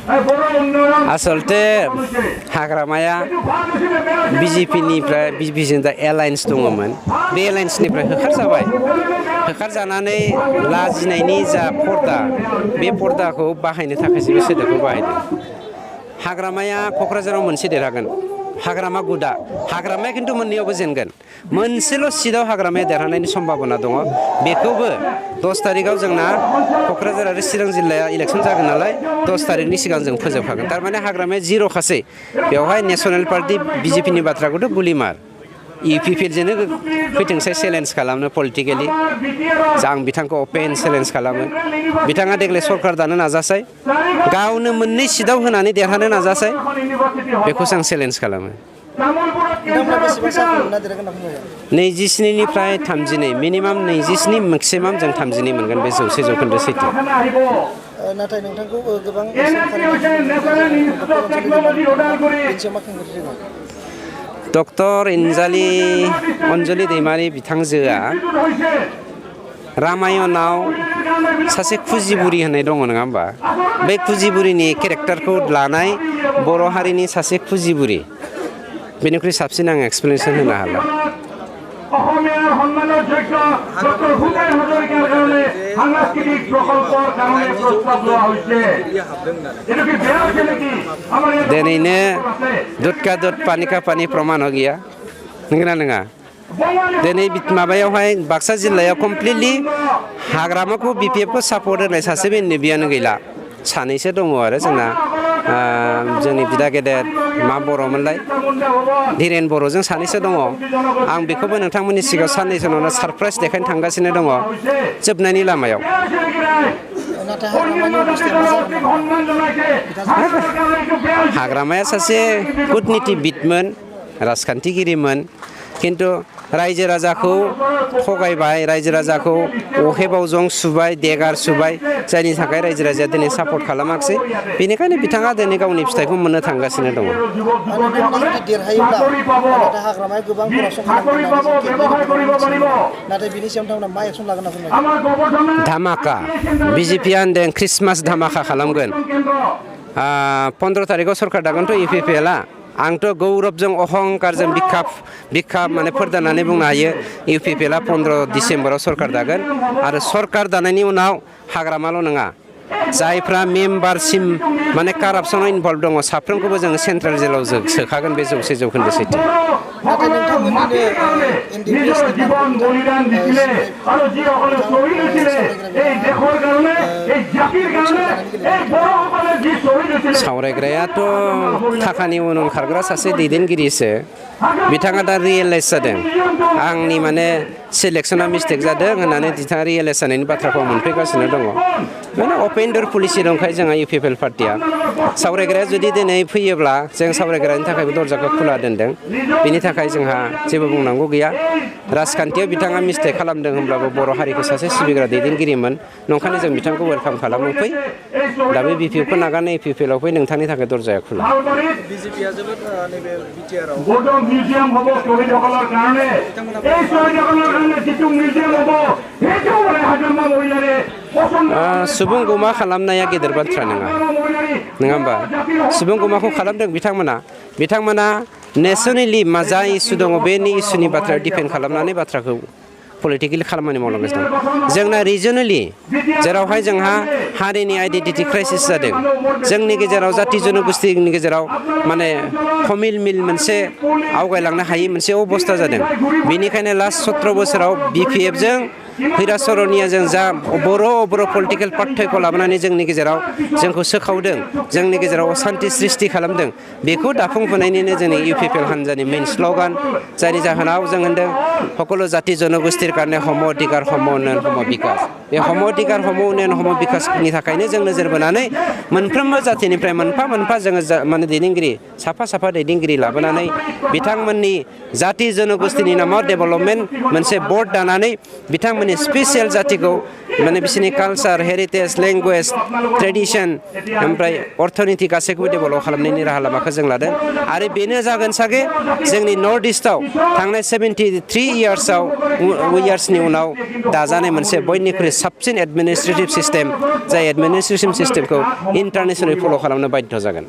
आसलते हाग्रामाया बिजेपिनिफ्राय बिजेपिजों दा एलायन्स दङमोन बे एलायन्सनिफ्राय होखारजानानै लाजिनायनि जा पर्दा बे पर्दाखौ बाहायनो थाखायसो बे सोदोबखौ बाहायदों हाग्रामाया क'क्राझाराव मोनसे देरहागोन हाग्रामा गुदा हाग्रामाया खिन्थु मोननैयावबो जेनगोन मोनसेल' सिटआव हाग्रामाया देरहानायनि सम्भाबना दङ बेखौबो 10 तारिखआव जोंना क'क्राझार आरो चिरां जिल्लाया इलेक्सन जागोन नालाय 10 तारिखनि सिगां जों फोजोबखागोन थारमाने हाग्रामाया जिर'खासै बेवहाय नेशनेल पार्टी बिजेपिनि बाथ्राखौथ' गुलिमार इउपिपिएलजोंनो फैथोंसै चेलेन्ज खालामनो पलिटिकेलि आं बिथांखौ अपेन चेलेन्ज खालामो बिथाङा देग्लाय सरकार दानो नाजासै गावनो मोननै सिटआव होनानै देरहानो नाजासै बेखौसो आं चेलेन्ज खालामो 27निफ्राय 32 मिनिमाम 27 मेक्सिमाम जों 32 मोनगोन बे 100% सैथो नाथाय नोंथांखौ गोबां डक्टर अनजलि दैमारि बिथांजोआ रामायणाव सासे खुजिबुरि होननाय दङ नङा होमबा बे खुजिबुरिनि केरेक्टारखौ लानाय बर' हारिनि सासे खुजिबुरि बेनिख्रुइ साबसिन आं एक्सप्लेनेसन होनो हाला অসমীয়াৰ সন্মানৰ যোগ্য ডক্টৰ ভূপেন হাজৰিকাৰ কাৰণে সাংস্কৃতিক প্ৰকল্পৰ কাৰণে প্ৰস্তাৱ লোৱা হৈছে এইটো কি বেয়া হৈছে নেকি दिनैनो दुध का दुध पानी का पानी प्रमाण हो गया नंगौना नङा दिनै माबायावहाय बाक्सा जिल्लायाव कमप्लिटलि हाग्रामाखौ बिपिएफखौ सापर्ट होनाय सासे बियानो गैला सानैसो दङ आरो जोंना जोंनि बिदा गेदेर मा बर'मोनलाय धीरेन बर'जों सानैसो दङ आं बेखौबो नोंथांमोननि सिगाङाव साननैसो उनावनो सारप्राइज देखायनो थांगासिनो दङ जोबनायनि लामायाव हाग्रामाया सासे कुटनीतिबिदमोन राजखान्थिगिरिमोन किन्तु रायजो राजाखौ थगायबाय रायजो राजाखौ अहेबावजों सुबाय देगार सुबाय जायनि थाखाय रायजो राजाया दिनै सापर्ट खालामाखिसै बेनिखायनो बिथाङा दिनै गावनि फिथाइखौ मोननो थांगासिनो दङ धामाका बिजेपिया होनदों ख्रिस्टमास धामाका खालामगोन 15 तारिखआव सरकार दागोनथ' इउपिपिएलआ आंथ' गौरबजों अहंकारजों बिखा माने फोरदाननानै बुंनो हायो इउपिपिएलआ 15 डिसेम्बराव सरकार दागोन आरो सरकार दानायनि उनाव हाग्रामाल' नङा जायफ्रा मेम्बारसिम माने कारापसनाव इनभल्भ दङ साफ्रोमखौबो जोङो सेन्ट्रेल जेलाव सोखागोन बे 100% सैथो सावरायग्रायाथ' थाखानि उन ओंखारग्रा सासे दैदेनगिरिसो बिथाङा दा रियेलाइज जादों आंनि माने सिलेक्सना मिस्टेक जादों होननानै बिथाङा रियेलाइज जानायनि बाथ्राखौ मोनफैगासिनो दङ माने अपेन डोर पलिसि दंखायो जोंहा इउपिपिएल पार्टिया सावरायग्राया जुदि दिनै फैयोब्ला जों सावरायग्रानि थाखायबो दरजाखौ खुला दोनदों बेनि थाखाय जोंहा जेबो बुंनांगौ गैया राजखान्थियाव बिथाङा मिस्टेक खालामदों होनब्लाबो बर' हारिखौ सासे सिबिग्रा दैदेनगिरिमोन नंखायनो जों बिथांखौ वेलकाम खालामनो फै दा बे बिपिएफखौ नागारना इउपिपिएलआव फै नोंथांनि थाखाय दरजाया खुला बिजेपिया जोबोद नैबे बिटिआरआव মিউজিয়াম হ'ব শহীদসকলৰ কাৰণে এই শহীদসকলৰ কাৰণে যিটো মিউজিয়াম হ'ব সেইটো মানে হাজৰিকা মহিলাৰে सुबुं गमा खालामनाया गेदेर बाथ्रा नङा होमबा सुबुं गमाखौ खालामदों बिथांमोना नेसनेलि मा जा इसु दङ बेनि इसुनि बाथ्रा डिफेन्ड खालामनानै बाथ्राखौ पलिटिकेलि खामानि मावलांगासिनो दं जोंना रिजनेलि जेरावहाय जोंहा हारिनि आइडेन्टिटि क्राइसिस जादों जोंनि गेजेराव जाति जनगोष्ठीनि गेजेराव माने खमिल मिल मोनसे आवगायलांनो हायै मोनसे अबस्था जादों बेनिखायनो लास्ट 17 बोसोराव बिपिएफजों भैरा सरनियाजों जा बर' पलिटिकेल पार्टिखौ लाबोनानै जोंनि गेजेराव जोंखौ सोखावदों जोंनि गेजेराव असान्ति सृष्टि खालामदों बेखौ दाफुंफुनायनिनो जोंनि इउपिपिएल हान्जानि मेइन स्ल'गान जायनि जाहोनाव जों होनदों सकलो जाति जनगोष्ठीर कारणे हम अधिकार हम उन्नयन हम बिकास बे हम अधिकार हम उन्नयन हम बिकासनि थाखायनो जों नोजोर बोनानै मोनफ्रोमबो जातिनिफ्राय मोनफा मोनफा जोङो माने दैदेनगिरि साफा दैदेनगिरि लाबोनानै बिथांमोननि जाति जनगोष्ठीनि नामाव डेभेलपमेन्ट मोनसे बर्ड दानानै बिथांमोननि स्पेसियेल जातिखौ माने बिसोरनि कालचार हेरिटेज लेंगुवेज ट्रेडिसन ओमफ्राय अर्थनीति गासैखौबो डेभेलप खालामनायनि राहा लामाखौ जों लादों आरो बेनो जागोन सागे जोंनि नर्थ इस्टआव थांनाय 73 इयार्सनि उनाव दाजानाय मोनसे बयनिख्रुइ साबसिन एडमिनिस्ट्रेटिभ सिस्टेम जाय एडमिनिस्ट्रेटिभ सिस्टेमखौ इन्टारनेसनेलि फल' खालामनो बाध्य जागोन